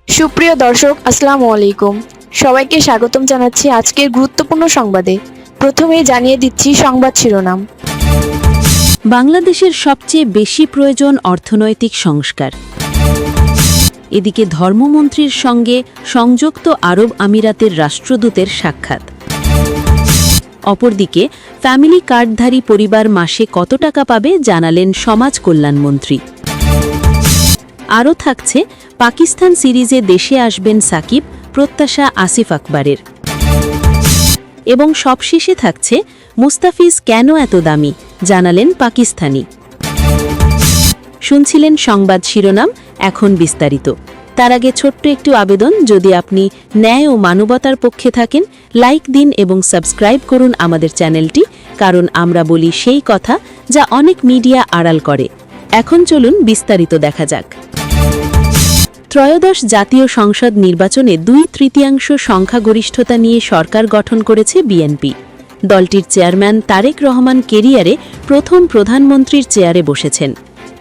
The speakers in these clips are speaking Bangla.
সুপ্রিয় দর্শক, আসসালামু আলাইকুম। সবাইকে স্বাগতম জানাচ্ছি আজকের গুরুত্বপূর্ণ সংবাদে। প্রথমেই জানিয়ে দিচ্ছি সংবাদ শিরোনাম। বাংলাদেশের সবচেয়ে বেশি প্রয়োজন অর্থনৈতিক সংস্কার। এদিকে ধর্মমন্ত্রীর সঙ্গে সংযুক্ত আরব আমিরাতের রাষ্ট্রদূতের সাক্ষাৎ। অপরদিকে ফ্যামিলি কার্ডধারী পরিবার মাসে কত টাকা পাবে জানালেন সমাজ কল্যাণমন্ত্রী। আরও থাকছে পাকিস্তান সিরিজে দেশে আসবেন সাকিব, প্রত্যাশা আসিফ আকবরের। এবং সবশেষে থাকছে মুস্তাফিজ কেন এত দামি, জানালেন পাকিস্তানি। শুনছিলেন সংবাদ শিরোনাম, এখন বিস্তারিত। তার আগে ছোট্ট একটু আবেদন, যদি আপনি ন্যায় ও মানবতার পক্ষে থাকেন, লাইক দিন এবং সাবস্ক্রাইব করুন আমাদের চ্যানেলটি, কারণ আমরা বলি সেই কথা যা অনেক মিডিয়া আড়াল করে। এখন চলুন বিস্তারিত দেখা যাক। ত্রয়োদশ জাতীয় সংসদ নির্বাচনে 2/3 সংখ্যাগরিষ্ঠতা নিয়ে সরকার গঠন করেছে বিএনপি। দলটির চেয়ারম্যান তারেক রহমান কেরিয়ারে প্রথম প্রধানমন্ত্রীর চেয়ারে বসেছেন।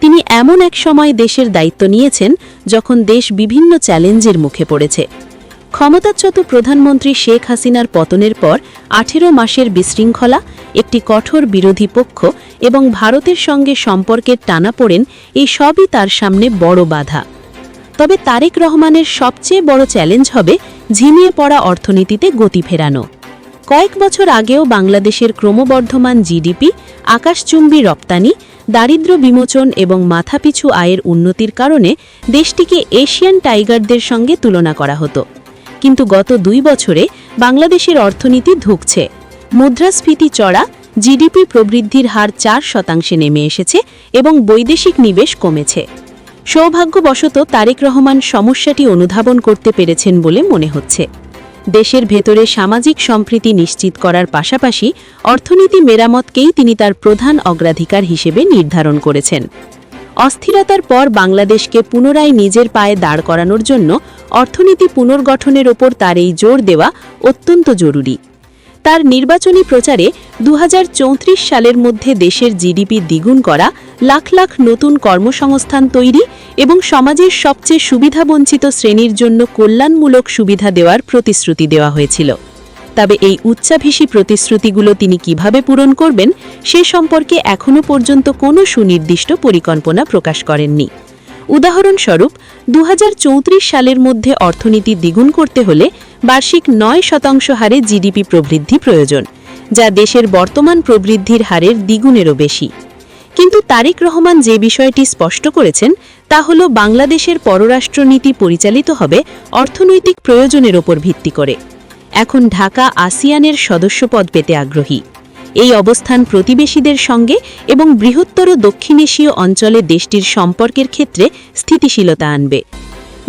তিনি এমন এক সময় দেশের দায়িত্ব নিয়েছেন যখন দেশ বিভিন্ন চ্যালেঞ্জের মুখে পড়েছে। ক্ষমতাচ্যুত প্রধানমন্ত্রী শেখ হাসিনার পতনের পর 18 মাসের বিশৃঙ্খলা, একটি কঠোর বিরোধী পক্ষ এবং ভারতের সঙ্গে সম্পর্কের টানাপোড়েন, এই সবই তার সামনে বড় বাধা। তবে তারেক রহমানের সবচেয়ে বড় চ্যালেঞ্জ হবে ঝিমিয়ে পড়া অর্থনীতিতে গতি ফেরানো। কয়েক বছর আগেও বাংলাদেশের ক্রমবর্ধমান জিডিপি, আকাশচুম্বী রপ্তানি, দারিদ্র্য বিমোচন এবং মাথাপিছু আয়ের উন্নতির কারণে দেশটিকে এশিয়ান টাইগারদের সঙ্গে তুলনা করা হতো। কিন্তু গত 2 বছরে বাংলাদেশের অর্থনীতি ধুঁকছে। মুদ্রাস্ফীতি চড়া, জিডিপি প্রবৃদ্ধির হার 4% নেমে এসেছে এবং বৈদেশিক নিবেশ কমেছে। সৌভাগ্যবশত তারেক রহমান সমস্যাটি অনুধাবন করতে পেরেছেন বলে মনে হচ্ছে। দেশের ভেতরে সামাজিক সম্প্রীতি নিশ্চিত করার পাশাপাশি অর্থনীতি মেরামতকেই তিনি তার প্রধান অগ্রাধিকার হিসেবে নির্ধারণ করেছেন। অস্থিরতার পর বাংলাদেশকে পুনরায় নিজের পায়ে দাঁড় করানোর জন্য অর্থনীতি পুনর্গঠনের ওপর তার এই জোর দেওয়া অত্যন্ত জরুরি। তার নির্বাচনী প্রচারে 2034 সালের মধ্যে দেশের জিডিপি দ্বিগুণ করা, লাখ লাখ নতুন কর্মসংস্থান তৈরি এবং সমাজের সবচেয়ে সুবিধাবঞ্চিত শ্রেণীর জন্য কল্যাণমূলক সুবিধা দেওয়ার প্রতিশ্রুতি দেওয়া হয়েছিল। তবে এই উচ্চাভিষী প্রতিশ্রুতিগুলো তিনি কিভাবে পূরণ করবেন সে সম্পর্কে এখনও পর্যন্ত কোনো সুনির্দিষ্ট পরিকল্পনা প্রকাশ করেননি। উদাহরণস্বরূপ 2034 সালের মধ্যে অর্থনীতি দ্বিগুণ করতে হলে বার্ষিক 9% হারে জিডিপি প্রবৃদ্ধি প্রয়োজন, যা দেশের বর্তমান প্রবৃদ্ধির হারের দ্বিগুণেরও বেশি। কিন্তু তারেক রহমান যে বিষয়টি স্পষ্ট করেছেন তা হল বাংলাদেশের পররাষ্ট্রনীতি পরিচালিত হবে অর্থনৈতিক প্রয়োজনের ওপর ভিত্তি করে। এখন ঢাকা আসিয়ানের সদস্যপদ পেতে আগ্রহী। এই অবস্থান প্রতিবেশীদের সঙ্গে এবং বৃহত্তর দক্ষিণ এশীয় অঞ্চলে দেশটির সম্পর্কের ক্ষেত্রে স্থিতিশীলতা আনবে।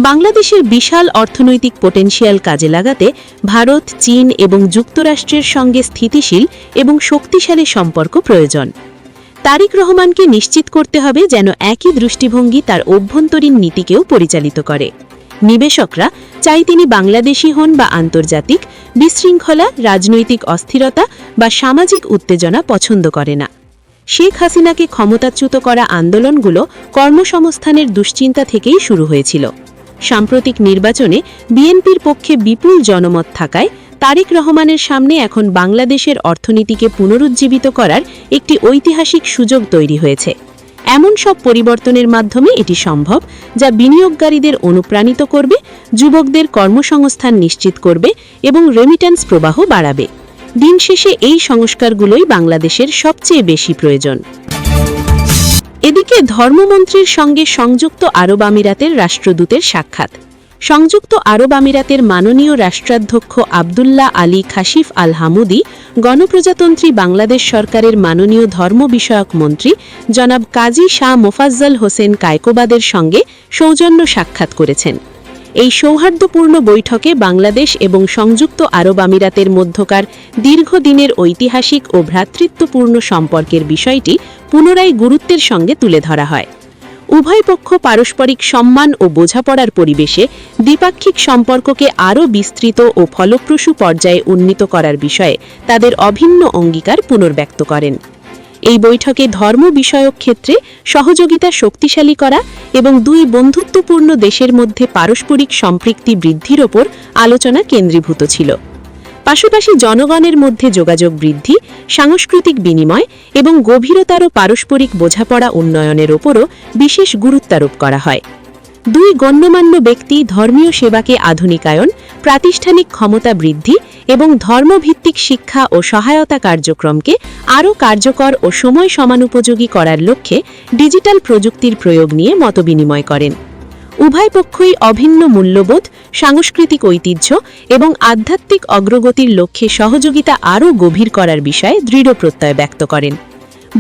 বাংলাদেশের বিশাল অর্থনৈতিক পোটেনশিয়াল কাজে লাগাতে ভারত, চীন এবং যুক্তরাষ্ট্রের সঙ্গে স্থিতিশীল এবং শক্তিশালী সম্পর্ক প্রয়োজন। তারেক রহমানকে নিশ্চিত করতে হবে যেন একই দৃষ্টিভঙ্গি তার অভ্যন্তরীণ নীতিকেও পরিচালিত করে। নিবেশকরা, চাই তিনি বাংলাদেশি হন বা আন্তর্জাতিক, বিশৃঙ্খলা, রাজনৈতিক অস্থিরতা বা সামাজিক উত্তেজনা পছন্দ করে না। শেখ হাসিনাকে ক্ষমতাচ্যুত করা আন্দোলনগুলো কর্মসংস্থানের দুশ্চিন্তা থেকেই শুরু হয়েছিল। সাম্প্রতিক নির্বাচনে বিএনপির পক্ষে বিপুল জনমত থাকায় তারেক রহমানের সামনে এখন বাংলাদেশের অর্থনীতিকে পুনরুজ্জীবিত করার একটি ঐতিহাসিক সুযোগ তৈরি হয়েছে। এমন সব পরিবর্তনের মাধ্যমে এটি সম্ভব যা বিনিয়োগকারীদের অনুপ্রাণিত করবে, যুবকদের কর্মসংস্থান নিশ্চিত করবে এবং রেমিট্যান্স প্রবাহ বাড়াবে। দিন শেষে এই সংস্কারগুলোই বাংলাদেশের সবচেয়ে বেশি প্রয়োজন। এদিকে ধর্মমন্ত্রীর সঙ্গে সংযুক্ত আরব আমিরাতের রাষ্ট্রদূতের সাক্ষাৎ। সংযুক্ত আরব আমিরাতের মাননীয় রাষ্ট্রাধ্যক্ষ আবদুল্লাহ আলী খাশিফ আল হামুদি গণপ্রজাতন্ত্রী বাংলাদেশ সরকারের মাননীয় ধর্ম বিষয়ক মন্ত্রী জনাব কাজী শাহ মোফাজ্জল হোসেন কায়কোবাদের সঙ্গে সৌজন্য সাক্ষাৎ করেছেন। এই সৌহার্দ্যপূর্ণ বৈঠকে বাংলাদেশ এবং সংযুক্ত আরব আমিরাতের মধ্যকার দীর্ঘদিনের ঐতিহাসিক ও ভ্রাতৃত্বপূর্ণ সম্পর্কের বিষয়টি পুনরায় গুরুত্বের সঙ্গে তুলে ধরা হয়। উভয় পক্ষ পারস্পরিক সম্মান ও বোঝাপড়ার পরিবেশে দ্বিপাক্ষিক সম্পর্ককে আরও বিস্তৃত ও ফলপ্রসূ পর্যায়ে উন্নীত করার বিষয়ে তাদের অভিন্ন অঙ্গীকার পুনর্ব্যক্ত করেন। এই বৈঠকে ধর্ম বিষয়ক ক্ষেত্রে সহযোগিতা শক্তিশালী করা এবং দুই বন্ধুত্বপূর্ণ দেশের মধ্যে পারস্পরিক সম্পৃক্তি বৃদ্ধির ওপর আলোচনা কেন্দ্রীভূত ছিল। পাশাপাশি জনগণের মধ্যে যোগাযোগ বৃদ্ধি, সাংস্কৃতিক বিনিময় এবং গভীরতর পারস্পরিক বোঝাপড়া উন্নয়নের ওপরও বিশেষ গুরুত্বারোপ করা হয়। দুই গণ্যমান্য ব্যক্তি ধর্মীয় সেবাকে আধুনিকায়ন, প্রাতিষ্ঠানিক ক্ষমতা বৃদ্ধি এবং ধর্মভিত্তিক শিক্ষা ও সহায়তা কার্যক্রমকে আরও কার্যকর ও সময় সমানুপযোগী করার লক্ষ্যে ডিজিটাল প্রযুক্তির প্রয়োগ নিয়ে মতবিনিময় করেন। উভয় পক্ষই অভিন্ন মূল্যবোধ, সাংস্কৃতিক ঐতিহ্য এবং আধ্যাত্মিক অগ্রগতির লক্ষ্যে সহযোগিতা আরও গভীর করার বিষয়ে দৃঢ় প্রত্যয় ব্যক্ত করেন।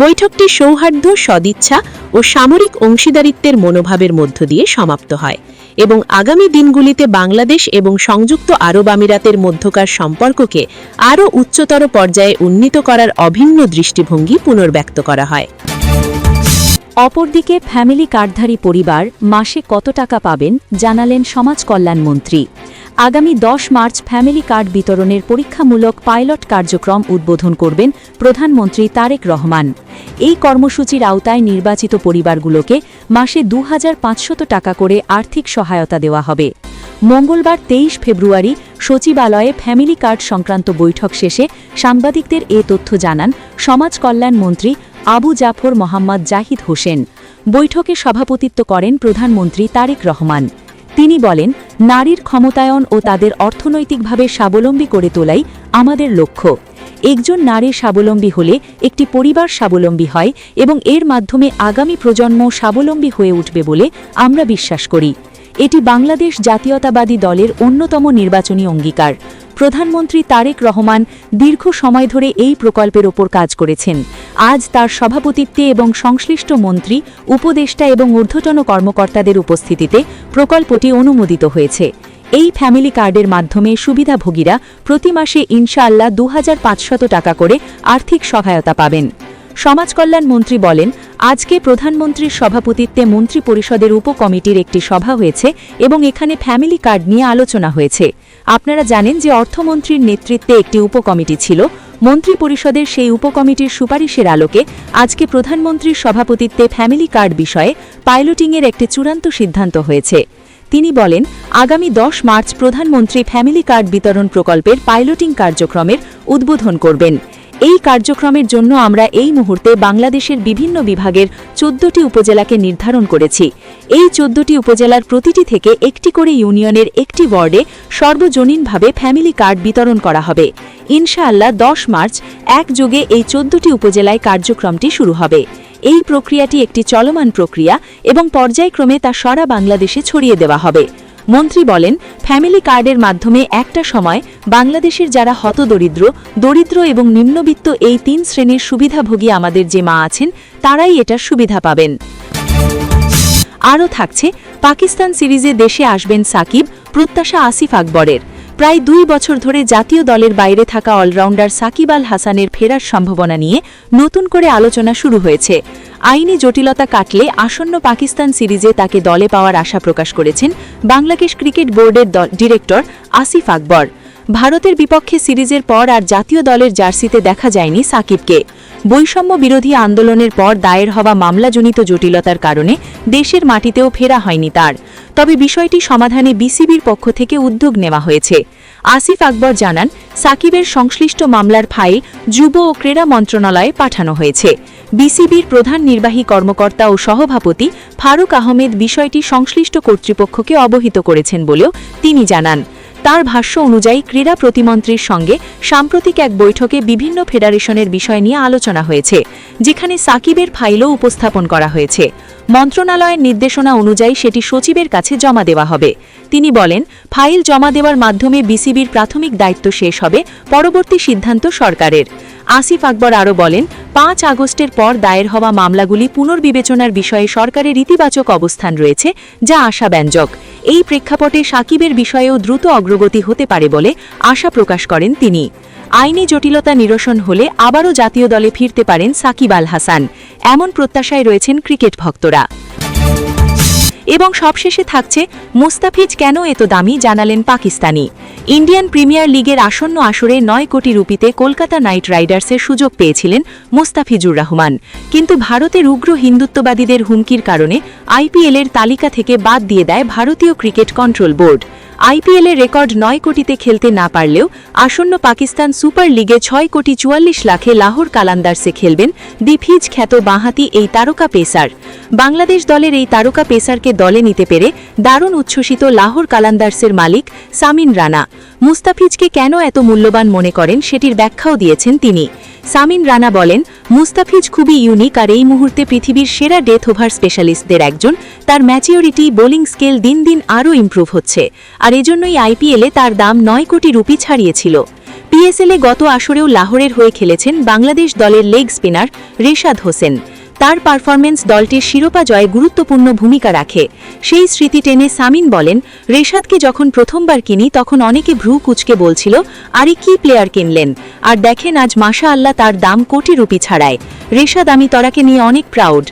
বৈঠকটি সৌহার্দ্য, সদিচ্ছা ও সামরিক অংশীদারিত্বের মনোভাবের মধ্য দিয়ে সমাপ্ত হয় এবং আগামী দিনগুলিতে বাংলাদেশ এবং সংযুক্ত আরব আমিরাতের মধ্যকার সম্পর্ককে আরও উচ্চতর পর্যায়ে উন্নীত করার অভিন্ন দৃষ্টিভঙ্গি পুনর্ব্যক্ত করা হয়। অপরদিকে ফ্যামিলি কার্ডধারী পরিবার মাসে কত টাকা পাবেন জানালেন সমাজ কল্যাণ মন্ত্রী। আগামী 10 মার্চ ফ্যামিলি কার্ড বিতরণের পরীক্ষামূলক পাইলট কার্যক্রম উদ্বোধন করবেন প্রধানমন্ত্রী তারেক রহমান। এই কর্মসূচির আওতায় নির্বাচিত পরিবারগুলোকে মাসে 2500 টাকা করে আর্থিক সহায়তা দেওয়া হবে। মঙ্গলবার 23 ফেব্রুয়ারি সচিবালয়ে ফ্যামিলি কার্ড সংক্রান্ত বৈঠক শেষে সাংবাদিকদের এ তথ্য জানান সমাজ কল্যাণ মন্ত্রী আবু জাফর মোহাম্মদ জাহিদ হোসেন। বৈঠকে সভাপতিত্ব করেন প্রধানমন্ত্রী তারেক রহমান। তিনি বলেন, নারীর ক্ষমতায়ন ও তাদের অর্থনৈতিকভাবে স্বাবলম্বী করে তোলাই আমাদের লক্ষ্য। একজন নারী স্বাবলম্বী হলে একটি পরিবার স্বাবলম্বী হয় এবং এর মাধ্যমে আগামী প্রজন্ম স্বাবলম্বী হয়ে উঠবে বলে আমরা বিশ্বাস করি। এটি বাংলাদেশ জাতীয়তাবাদী দলের অন্যতম নির্বাচনী অঙ্গীকার। প্রধানমন্ত্রী তারেক রহমান দীর্ঘ সময় ধরে এই প্রকল্পের ওপর কাজ করেছেন। আজ তার সভাপতিত্বে এবং সংশ্লিষ্ট মন্ত্রী, উপদেষ্টা এবং ঊর্ধ্বতন কর্মকর্তাদের উপস্থিতিতে প্রকল্পটি অনুমোদিত হয়েছে। এই ফ্যামিলি কার্ডের মাধ্যমে সুবিধাভোগীরা প্রতি মাসে ইনশাআল্লাহ 2500 টাকা করে আর্থিক সহায়তা পাবেন। সমাজ কল্যাণ মন্ত্রী বলেন, আজকে প্রধানমন্ত্রীর সভাপতিত্বে মন্ত্রী পরিষদের উপকমিটির একটি সভা হয়েছে এবং এখানে ফ্যামিলি কার্ড নিয়ে আলোচনা হয়েছে। আপনারা জানেন যে অর্থমন্ত্রীর নেতৃত্বে একটি উপকমিটি ছিল। মন্ত্রী পরিষদের সেই উপকমিটির সুপারিশের আলোকে আজকে প্রধানমন্ত্রীর সভাপতিত্বে ফ্যামিলি কার্ড বিষয়ে পাইলটিংয়ের একটি চূড়ান্ত সিদ্ধান্ত হয়েছে। তিনি বলেন, আগামী 10 মার্চ প্রধানমন্ত্রী ফ্যামিলি কার্ড বিতরণ প্রকল্পের পাইলটিং কার্যক্রমের উদ্বোধন করবেন। এই কার্যক্রমের জন্য আমরা এই মুহূর্তে বাংলাদেশের বিভিন্ন বিভাগের 14টি উপজেলাকে নির্ধারণ করেছি। এই 14টি উপজেলার প্রতিটি থেকে একটি করে ইউনিয়নের একটি ওয়ার্ডে সর্বজনীনভাবে ফ্যামিলি কার্ড বিতরণ করা হবে। ইনশাআল্লাহ 10 মার্চ একযোগে এই 14টি উপজেলায় কার্যক্রমটি শুরু হবে। এই প্রক্রিয়াটি একটি চলমান প্রক্রিয়া এবং পর্যায়ক্রমে তা সারা বাংলাদেশে ছড়িয়ে দেওয়া হবে। মন্ত্রী বলেন, ফ্যামিলি কার্ডের মাধ্যমে একটা সময় বাংলাদেশের যারা হতদরিদ্র, দরিদ্র এবং নিম্নবিত্ত এই 3 শ্রেণীর সুবিধাভোগী আমাদের যে মা আছেন তারাই এটার সুবিধা পাবেন। আরও থাকছে, পাকিস্তান সিরিজে দেশে আসবেন সাকিব, প্রত্যাশা আসিফ আকবরের। প্রায় 2 বছর ধরে জাতীয় দলের বাইরে থাকা অলরাউন্ডার সাকিব আল হাসানের ফেরার সম্ভাবনা নিয়ে নতুন করে আলোচনা শুরু হয়েছে। আইনি জটিলতা কাটলে আসন্ন পাকিস্তান সিরিজে তাকে দলে পাওয়ার আশা প্রকাশ করেছেন বাংলাদেশ ক্রিকেট বোর্ডের ডিরেক্টর আসিফ আকবর। ভারতের বিপক্ষে সিরিজের পর আর জাতীয় দলের জার্সিতে দেখা যায়নি সাকিবকে। বৈষম্য বিরোধী আন্দোলনের পর দায়ের হওয়া মামলাজনিত জটিলতার কারণে দেশের মাটিতেও ফেরা হয়নি তার। তবে বিষয়টি সমাধানে বিসিবির পক্ষ থেকে উদ্যোগ নেওয়া হয়েছে। আসিফ আকবর জানান, সাকিবের সংশ্লিষ্ট মামলার ফাইল যুব ও ক্রীড়া মন্ত্রণালয়ে পাঠানো হয়েছে। বিসিবির প্রধান নির্বাহী কর্মকর্তা ও সভাপতি ফারুক আহমেদ বিষয়টি সংশ্লিষ্ট কর্তৃপক্ষকে অবহিত করেছেন বলেও তিনি জানান। তার ভাষ্য অনুযায়ী ক্রীড়া প্রতিমন্ত্রীর সঙ্গে সাম্প্রতিক এক বৈঠকে বিভিন্ন ফেডারেশনের বিষয় নিয়ে আলোচনা হয়েছে, যেখানে সাকিবের ফাইলও উপস্থাপন করা হয়েছে। মন্ত্রণালয়ের নির্দেশনা অনুযায়ী সেটি সচিবের কাছে জমা দেওয়া হবে। তিনি বলেন, ফাইল জমা দেওয়ার মাধ্যমে বিসিবির প্রাথমিক দায়িত্ব শেষ হবে, পরবর্তী সিদ্ধান্ত সরকারের। আসিফ আকবর আরও বলেন, 5 আগস্টের পর দায়ের হওয়া মামলাগুলি পুনর্বিবেচনার বিষয়ে সরকারের ইতিবাচক অবস্থান রয়েছে, যা আশাব্যঞ্জক। এই প্রেক্ষাপটে সাকিবের বিষয়েও দ্রুত অগ্রগতি হতে পারে বলে আশা প্রকাশ করেন তিনি। আইনি জটিলতা নিরসন হলে আবারও জাতীয় দলে ফিরতে পারেন সাকিব আল হাসান, এমন প্রত্যাশায় রয়েছেন ক্রিকেট ভক্তরা। এবং সবশেষে থাকছে মুস্তাফিজ কেন এত দামি জানালেন পাকিস্তানি। ইন্ডিয়ান প্রিমিয়ার লিগের আসন্ন আসরে 9 কোটি রুপিতে কলকাতা নাইট রাইডার্সের সুযোগ পেয়েছিলেন মুস্তাফিজুর রহমান, কিন্তু ভারতের উগ্র হিন্দুত্ববাদীদের হুমকির কারণে আইপিএলের তালিকা থেকে বাদ দিয়ে দেয় ভারতীয় ক্রিকেট কন্ট্রোল বোর্ড। আইপিএলের রেকর্ড 9 কোটিতে খেলতে না পারলেও আসন্ন পাকিস্তান সুপার লিগে 6 কোটি 44 লাখে লাহোর কালান্দার্সে খেলবেন দিফিজ খ্যাত বাঁহাতি এই তারকা পেসার। বাংলাদেশ দলের এই তারকা পেসারকে দলে নিতে পেরে দারুণ উচ্ছ্বসিত লাহোর কালান্দার্সের মালিক সামিন রানা। মুস্তাফিজকে কেন এত মূল্যবান মনে করেন সেটির ব্যাখ্যাও দিয়েছেন তিনি। সামিন রানা বলেন, মুস্তাফিজ খুবই ইউনিক আর এই মুহূর্তে পৃথিবীর সেরা ডেথ ওভার স্পেশালিস্টদের একজন। তার ম্যাচিউরিটি, বোলিং স্কেল দিন দিন আরও ইমপ্রুভ হচ্ছে, আর এজন্যই আইপিএলে তার দাম 9 কোটি রুপি ছাড়িয়েছিল। পিএসএলে গত আসরেও লাহোরের হয়ে খেলেছেন বাংলাদেশ দলের লেগ স্পিনার রেশাদ হোসেন। তার পারফরমেন্স দলটির শিরোপা জয়ে গুরুত্বপূর্ণ ভূমিকা রাখে। সেই স্মৃতি টেনে সামিন বলেন, রেশাদকে যখন প্রথমবার কিনি তখন অনেকে ভ্রু কুচকে বলছিল, আরে কি প্লেয়ার কিনলেন, আর দেখেন আজ মাশাআল্লাহ তার দাম কোটি রুপি ছাড়ায়। রেশাদ, আমি তরাকে নিয়ে অনেক প্রাউড।